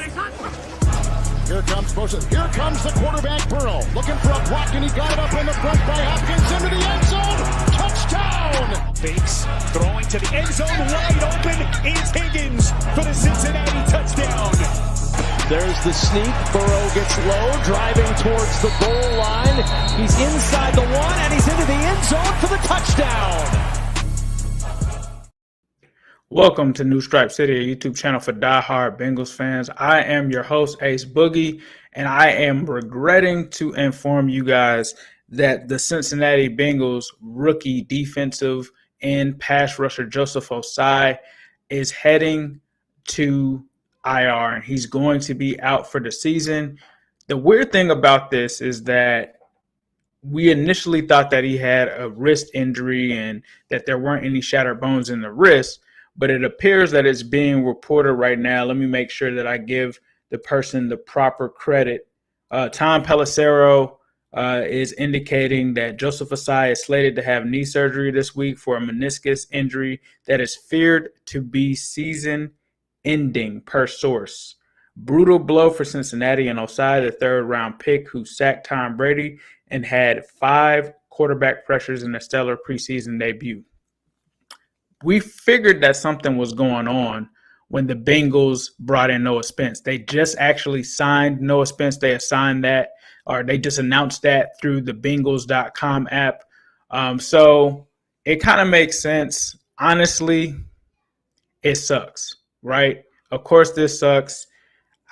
Here comes motion. Here comes the quarterback, Burrow. Looking for a block, and he got it up in the front by Hopkins into the end zone. Touchdown! Fakes, throwing to the end zone. Wide open is Higgins for the Cincinnati touchdown. There's the sneak. Burrow gets low, driving towards the goal line. He's inside the one, and he's into the end zone for the touchdown. Welcome to New Stripe City, a YouTube channel for diehard Bengals fans. I am your host, Ace Boogie, and I am regretting to inform you guys that the Cincinnati Bengals rookie defensive and pass rusher Joseph Ossai is heading to IR, and he's going to be out for the season. The weird thing about this is that we initially thought that he had a wrist injury and that there weren't any shattered bones in the wrist, but it appears that it's being reported right now. Let me make sure that I give the person the proper credit. Tom Pelissero is indicating that Joseph Ossai is slated to have knee surgery this week for a meniscus injury that is feared to be season-ending, per source. Brutal blow for Cincinnati and Ossai, the third-round pick who sacked Tom Brady and had 5 quarterback pressures in a stellar preseason debut. We figured that something was going on when the Bengals brought in Noah Spence. They just actually signed Noah Spence. They assigned that, or they just announced that through the Bengals.com app. So it kind of makes sense. Honestly, it sucks, right? Of course, this sucks.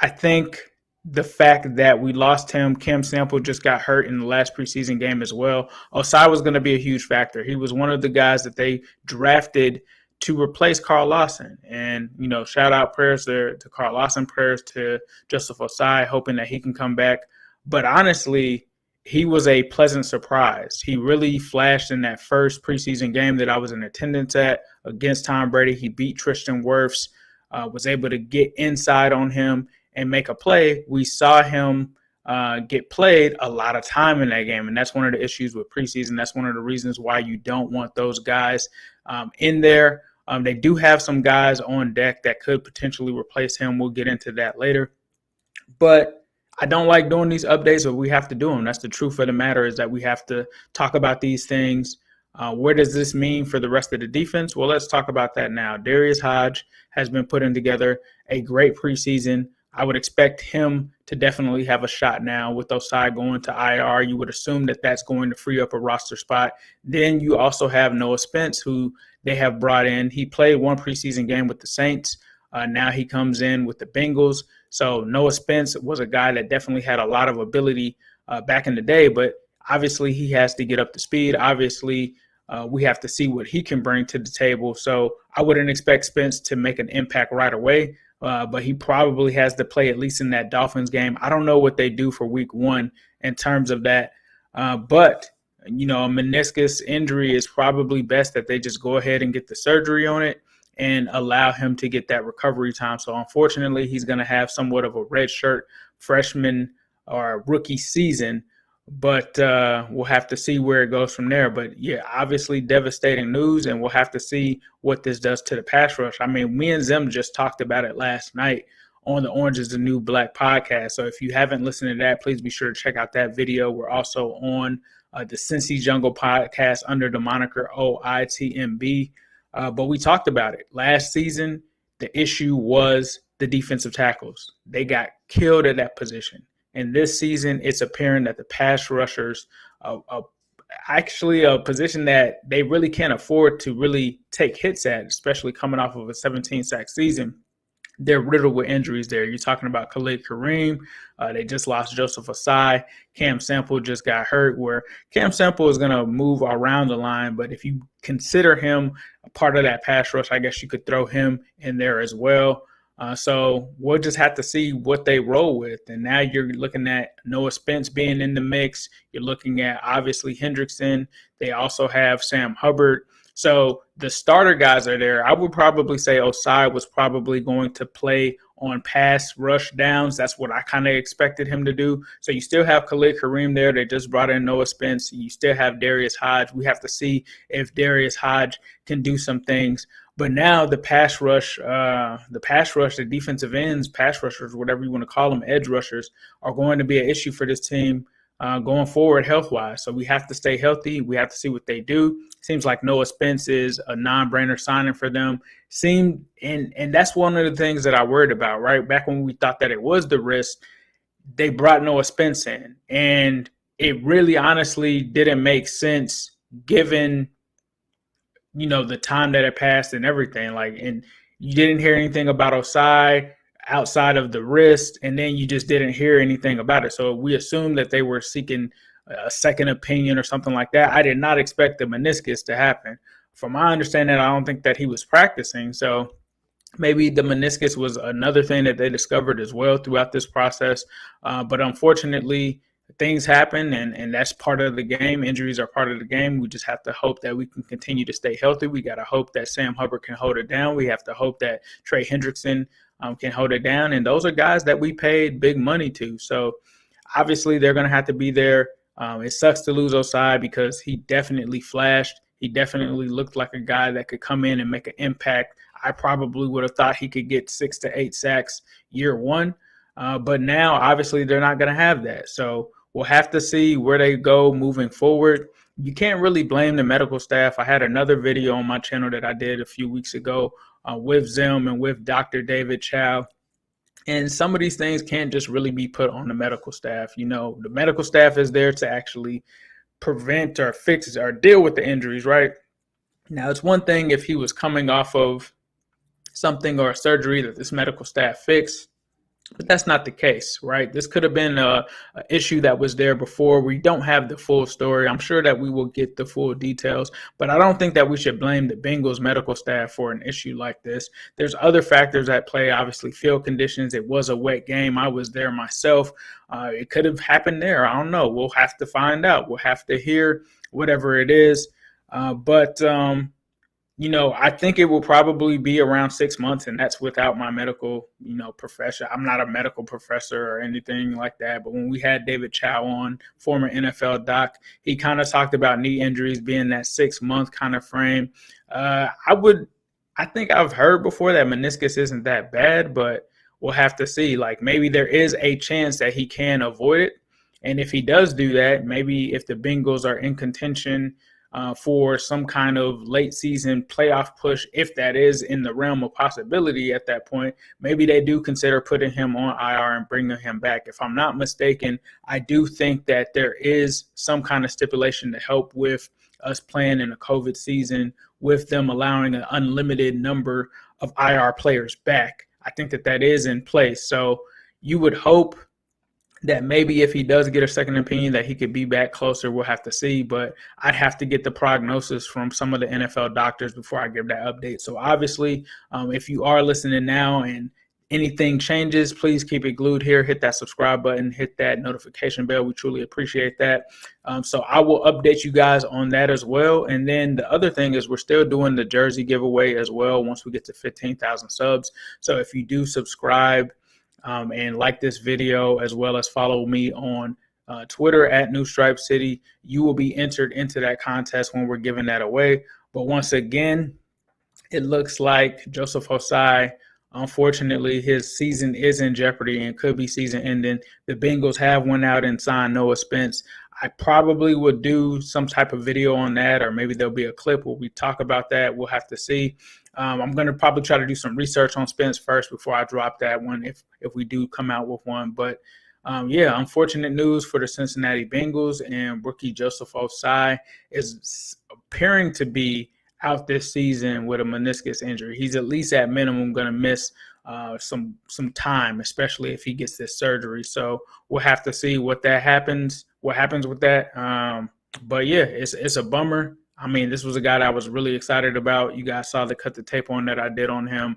I think the fact that we lost him, Cam Sample just got hurt in the last preseason game as well. Ossai was going to be a huge factor. He was one of the guys that they drafted to replace Carl Lawson. And, you know, shout out prayers to Carl Lawson, prayers to Joseph Ossai, hoping that he can come back. But honestly, he was a pleasant surprise. He really flashed in that first preseason game that I was in attendance at against Tom Brady. He beat Tristan Wirfs, was able to get inside on him and make a play. We saw him get played a lot of time in that game, and that's one of the issues with preseason. That's one of the reasons why you don't want those guys in there. They do have some guys on deck that could potentially replace him. We'll get into that later. But I don't like doing these updates, but we have to do them. That's the truth of the matter, is that we have to talk about these things. Where does this mean for the rest of the defense? Well, let's talk about that now. Darius Hodge has been putting together a great preseason. I would expect him to definitely have a shot now with Ossai going to IR. You would assume that that's going to free up a roster spot. Then you also have Noah Spence, who they have brought in. He played one preseason game with the Saints. Now he comes in with the Bengals. So Noah Spence was a guy that definitely had a lot of ability back in the day, but obviously he has to get up to speed. Obviously, we have to see what he can bring to the table. So I wouldn't expect Spence to make an impact right away. But he probably has to play at least in that Dolphins game. I don't know what they do for week 1 in terms of that. But, you know, a meniscus injury is probably best that they just go ahead and get the surgery on it and allow him to get that recovery time. So, unfortunately, he's going to have somewhat of a red shirt freshman or rookie season. But we'll have to see where it goes from there. But, yeah, obviously devastating news, and we'll have to see what this does to the pass rush. I mean, me and Zim just talked about it last night on the Orange is the New Black podcast. So if you haven't listened to that, please be sure to check out that video. We're also on the Cincy Jungle podcast under the moniker OITMB. But we talked about it. Last season, the issue was the defensive tackles. They got killed at that position. And this season, it's apparent that the pass rushers are actually a position that they really can't afford to really take hits at, especially coming off of a 17-sack season. They're riddled with injuries there. You're talking about Khalid Kareem. They just lost Joseph Ossai. Cam Sample just got hurt, where Cam Sample is going to move around the line. But if you consider him a part of that pass rush, I guess you could throw him in there as well. So we'll just have to see what they roll with. And now you're looking at Noah Spence being in the mix. You're looking at, obviously, Hendrickson. They also have Sam Hubbard. So the starter guys are there. I would probably say Ossai was probably going to play on pass rush downs. That's what I kind of expected him to do. So you still have Khalid Kareem there. They just brought in Noah Spence. You still have Darius Hodge. We have to see if Darius Hodge can do some things. But now the the defensive ends, pass rushers, whatever you want to call them, edge rushers, are going to be an issue for this team going forward health-wise. So we have to stay healthy. We have to see what they do. Seems like Noah Spence is a non-brainer signing for them. And that's one of the things that I worried about, right? Back when we thought that it was the risk, they brought Noah Spence in. And it really honestly didn't make sense given the time that had passed and everything. And you didn't hear anything about Ossai outside of the wrist, and then you just didn't hear anything about it. So we assumed that they were seeking a second opinion or something like that. I did not expect the meniscus to happen. From my understanding, I don't think that he was practicing. So maybe the meniscus was another thing that they discovered as well throughout this process. But unfortunately, things happen, and that's part of the game. Injuries are part of the game. We just have to hope that we can continue to stay healthy. We got to hope that Sam Hubbard can hold it down. We have to hope that Trey Hendrickson can hold it down. And those are guys that we paid big money to. So obviously they're going to have to be there. It sucks to lose Ossai because he definitely flashed. He definitely looked like a guy that could come in and make an impact. I probably would have thought he could get 6 to 8 sacks year one. But now, obviously, they're not going to have that. So we'll have to see where they go moving forward. You can't really blame the medical staff. I had another video on my channel that I did a few weeks ago with Zim and with Dr. David Chow. And some of these things can't just really be put on the medical staff. The medical staff is there to actually prevent or fix or deal with the injuries, right? Now, it's one thing if he was coming off of something or a surgery that this medical staff fixed, but that's not the case, right? This could have been an issue that was there before. We don't have the full story. I'm sure that we will get the full details, but I don't think that we should blame the Bengals medical staff for an issue like this. There's other factors at play, obviously field conditions. It was a wet game. I was there myself. It could have happened there. I don't know. We'll have to find out. We'll have to hear whatever it is. I think it will probably be around 6 months, and that's without my medical, profession. I'm not a medical professor or anything like that. But when we had David Chow on, former NFL doc, he kind of talked about knee injuries being that 6 month kind of frame. I think I've heard before that meniscus isn't that bad, but we'll have to see. Maybe there is a chance that he can avoid it. And if he does do that, maybe if the Bengals are in contention for some kind of late season playoff push, if that is in the realm of possibility at that point, maybe they do consider putting him on IR and bringing him back. If I'm not mistaken, I do think that there is some kind of stipulation to help with us playing in a COVID season with them allowing an unlimited number of IR players back. I think that is in place. So you would hope that maybe if he does get a second opinion that he could be back closer. We'll have to see, but I'd have to get the prognosis from some of the NFL doctors before I give that update. So obviously, if you are listening now and anything changes, please keep it glued here. Hit that subscribe button, hit that notification bell. We truly appreciate that. So I will update you guys on that as well. And then the other thing is we're still doing the jersey giveaway as well once we get to 15,000 subs. So if you do subscribe, and like this video, as well as follow me on Twitter at New Stripe City, you will be entered into that contest when we're giving that away. But once again, it looks like Joseph Ossai, unfortunately, his season is in jeopardy and could be season ending. The Bengals have went out and signed Noah Spence. I probably would do some type of video on that, or maybe there'll be a clip where we talk about that. We'll have to see. I'm going to probably try to do some research on Spence first before I drop that one if we do come out with one. But, unfortunate news for the Cincinnati Bengals, and rookie Joseph Ossai is appearing to be out this season with a meniscus injury. He's at least at minimum going to miss some time, especially if he gets this surgery. So we'll have to see what happens with that. But yeah, it's a bummer. I mean, this was a guy that I was really excited about. You guys saw the cut the tape on that I did on him.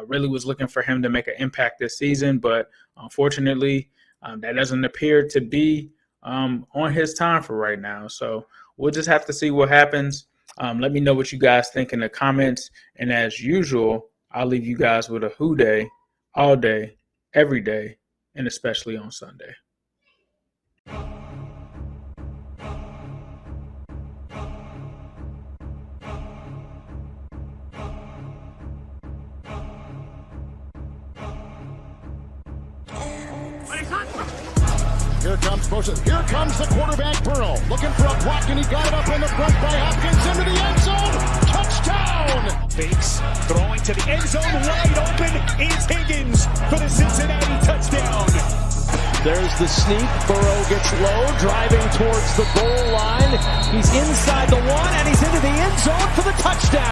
Really was looking for him to make an impact this season, but unfortunately, that doesn't appear to be on his time for right now. So we'll just have to see what happens. Let me know what you guys think in the comments. And as usual, I'll leave you guys with a who day, all day, every day, and especially on Sunday. Here comes motion. Here comes the quarterback Burrow. Looking for a block, and he got it up in the front by Hopkins into the end zone. Touchdown! Fakes, throwing to the end zone, wide open is Higgins for the Cincinnati touchdown. There's the sneak. Burrow gets low, driving towards the goal line. He's inside the one, and he's into the end zone for the touchdown.